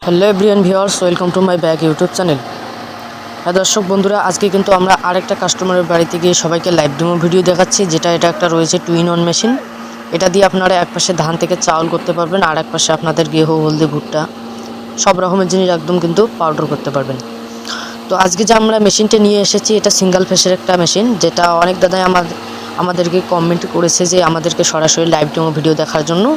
Hello everyone viewers, welcome to my back YouTube channel. হ্যাঁ দর্শক বন্ধুরা, আজকে কিন্তু আমরা আরেকটা কাস্টমারের বাড়িতে গিয়ে সবাইকে লাইভ ডেমো ভিডিও দেখাচ্ছি। এটা একটা রয়েছে টুইন অন মেশিন। এটা দিয়ে আপনারা এক পাশে ধান থেকে চাউল করতে পারবেন, আর এক পাশে আপনাদের গেহু, হলদি, ভুট্টা সব রকমের জিনিস একদম কিন্তু পাউডার করতে পারবেন। তো আজকে যে আমরা মেশিনটা নিয়ে এসেছি, এটা সিঙ্গেল ফেসের একটা মেশিন, যেটা অনেক দাদাই আমাদেরকে কমেন্ট করেছে যে আমাদেরকে সরাসরি লাইভ ডেমো ভিডিও দেখার জন্য।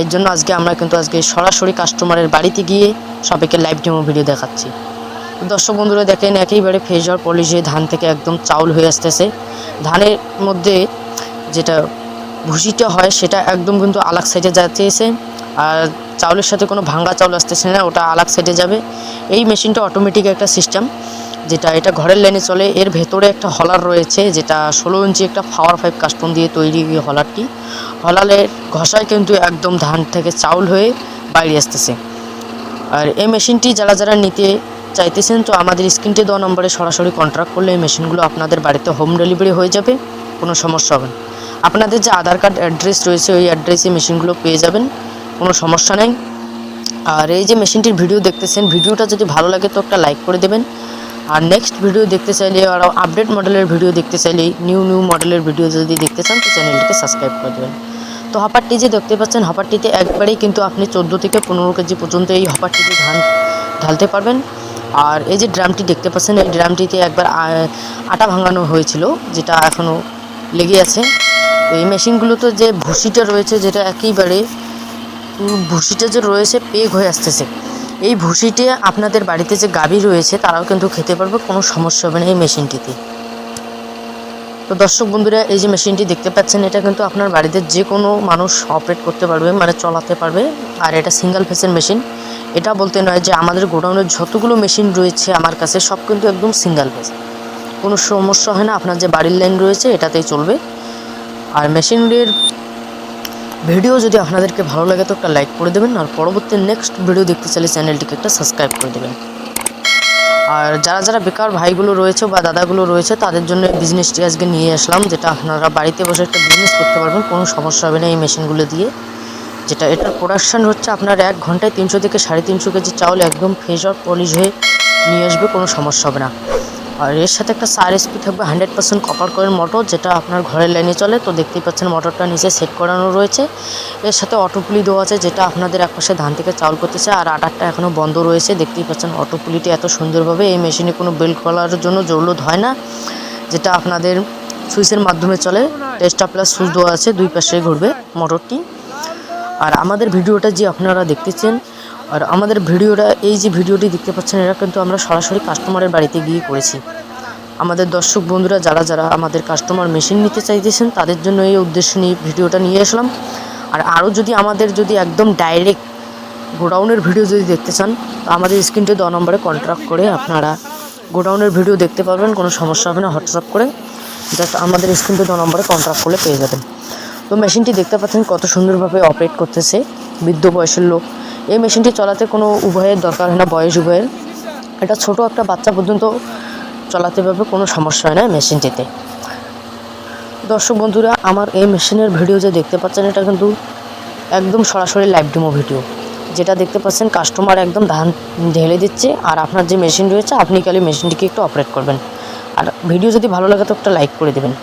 এর জন্য আজকে সরাসরি কাস্টমারের বাড়িতে গিয়ে সবাইকে লাইভ ডেমো ভিডিও দেখাচ্ছি। দর্শক বন্ধুরা দেখেন, একেবারে ফ্রেশ আর পলিশ হয়ে ধান থেকে একদম চাউল হয়ে আসতেছে। ধানের মধ্যে যেটা ভুসিটা হয় সেটা একদম কিন্তু আলাগ সাইডে যাচ্ছে, আর চাউলের সাথে কোনো ভাঙ্গা চাউল আসতেছে না, ওটা আলাগ সাইডে যাবে। এই মেশিনটা অটোমেটিক একটা সিস্টেম, এটা ঘরের লাইনে চলে। এর ভেতরে একটা হলার রয়েছে, যেটা 16 ইঞ্চি একটা পাওয়ার 5 কাস্টম দিয়ে তৈরি হলারটি। হলারের ঘষায় কিন্তু একদম ধান থেকে চাউল হয়ে বাইরে আসতেছে। আর এই মেশিনটি যারা নিতে চাইতেছেন, তো আমাদের স্ক্রিনতে দেওয়া নম্বরে সরাসরি কন্ট্যাক্ট করলে এই মেশিনগুলো আপনাদের বাড়িতে হোম ডেলিভারি হয়ে যাবে, কোনো সমস্যা হবে না। আপনাদের যে আধার কার্ড অ্যাড্রেস রয়েছে, ওই অ্যাড্রেসে মেশিনগুলো পেয়ে যাবেন, কোনো সমস্যা নেই। আর এই যে মেশিনটির ভিডিও দেখতেছেন, ভিডিওটা যদি ভালো লাগে তো একটা লাইক করে দেবেন। আর নেক্সট ভিডিও দেখতে চাইলে, আর আপডেট মডেলের ভিডিও দেখতে চাইলে, নিউ মডেলের ভিডিও যদি দেখতে চান, তো চ্যানেলটিকে সাবস্ক্রাইব করে দেবেন। তো হপারটি যে দেখতে পাচ্ছেন, হপারটিতে একবারেই কিন্তু আপনি 14 থেকে 15 কেজি পর্যন্ত এই হপারটিতে ধান ঢালতে পারবেন। আর এই যে ড্রামটি দেখতে পাচ্ছেন, এই ড্রামটিতে একবার আটা ভাঙানো হয়েছিল, যেটা এখনও লেগে আছে। তো এই মেশিনগুলোতে যে ভুসিটা রয়েছে, যেটা একেবারে ভুসিটা যে রয়েছে পেগ হয়ে আসতেছে। এই ভুসিটি আপনাদের বাড়িতে যে গাভী রয়েছে তারাও কিন্তু খেতে পারবে, কোনো সমস্যা হবে না এই মেশিনটিতে। তো দর্শক বন্ধুরা, এই যে মেশিনটি দেখতে পাচ্ছেন, এটা কিন্তু আপনার বাড়িতে যে কোনো মানুষ অপারেট করতে পারবে, মানে চলাতে পারবে। আর এটা সিঙ্গেল ফেসের মেশিন। এটা বলতে নয় যে আমাদের গোডাউনের যতগুলো মেশিন রয়েছে আমার কাছে সব কিন্তু একদম সিঙ্গেল ফেস, কোনো সমস্যা হয় না। আপনার যে বাড়ির লাইন রয়েছে এটাতেই চলবে। আর মেশিনের ভিডিও যদি আপনাদেরকে ভালো লাগে তো একটা লাইক করে দেবেন, আর পরবর্তী নেক্সট ভিডিও দেখতে চাইলে চ্যানেলটিকে একটা সাবস্ক্রাইব করে দেবেন। আর যারা বেকার ভাইগুলো রয়েছে বা দাদাগুলো রয়েছে, তাদের জন্য বিজনেসটি আজকে নিয়ে আসলাম, যেটা আপনারা বাড়িতে বসে একটা বিজনেস করতে পারবেন, কোনো সমস্যা হবে না এই মেশিনগুলো দিয়ে। এটার প্রোডাকশান হচ্ছে আপনার 1 ঘন্টায় 300 থেকে 350 কেজি চাউল একদম ফ্রেশ আর পলিশ হয়ে নিয়ে আসবে, কোনো সমস্যা হবে না। আর এর সাথে একটা SAR থাকবে 100% কপার কয়েল মোটর, যেটা আপনার ঘরের লাইনে চলে। তো দেখতেই পাচ্ছেন মোটরটা নিচে সেট করানো রয়েছে। এর সাথে অটোপুলি দেওয়া আছে, যেটা আপনাদের একপাশে ধান থেকে চাউল করতেছে। আর আটারটা এখনও বন্ধ রয়েছে, দেখতেই পাচ্ছেন অটোপুলিটি এত সুন্দরভাবে। এই মেশিনে কোনো বেল্ট করার জন্য জরুরত হয় না, যেটা আপনাদের সুইচের মাধ্যমে চলে। টেস্টা প্লাস সুইচ দেওয়া আছে, দুই পাশে ঘুরবে মোটরটি। আর আমাদের ভিডিওটা যে আপনারা দেখতেছেন, আর আমাদের এই যে ভিডিওটি দেখতে পাচ্ছেন, এটা কিন্তু আমরা সরাসরি কাস্টমারের বাড়িতে গিয়ে করেছি। আমাদের দর্শক বন্ধুরা যারা আমাদের কাস্টমার মেশিন নিতে চাইতেছেন, তাদের জন্য এই উদ্দেশ্য নিয়ে ভিডিওটা নিয়ে আসলাম। আর আরও যদি একদম ডাইরেক্ট গোডাউনের ভিডিও যদি দেখতে চান, তো আমাদের স্ক্রিনতে 10 নম্বরে কন্ট্যাক্ট করে আপনারা গোডাউনের ভিডিও দেখতে পারবেন, কোনো সমস্যা হবে না। হোয়াটসঅ্যাপ করে জাস্ট আমাদের স্ক্রিনতে 10 নম্বরে কন্ট্যাক্ট করলে পেয়ে যাবেন। তো মেশিনটি দেখতে পাচ্ছেন কত সুন্দরভাবে অপারেট করতেছে বৃদ্ধ বয়সের লোক। এই মেশিনটি চালাতে কোনো উভয়ের দরকার হয় না, বয়স উভয়ের। এটা ছোট একটা বাচ্চা পর্যন্ত চালাতে পারবে, কোনো সমস্যা হয় না মেশিনটিতে। দর্শক বন্ধুরা, আমার এই মেশিনের ভিডিও যে দেখতে পাচ্ছেন, এটা কিন্তু একদম সরাসরি লাইভ ডেমো ভিডিও। যেটা দেখতে পাচ্ছেন, কাস্টমার একদম ধান ঢেলে দিচ্ছে, আর আপনার যে মেশিন রয়েছে আপনি খালি মেশিনটিকে একটু অপারেট করবেন। আর ভিডিও যদি ভালো লাগে তো একটা লাইক করে দেবেন।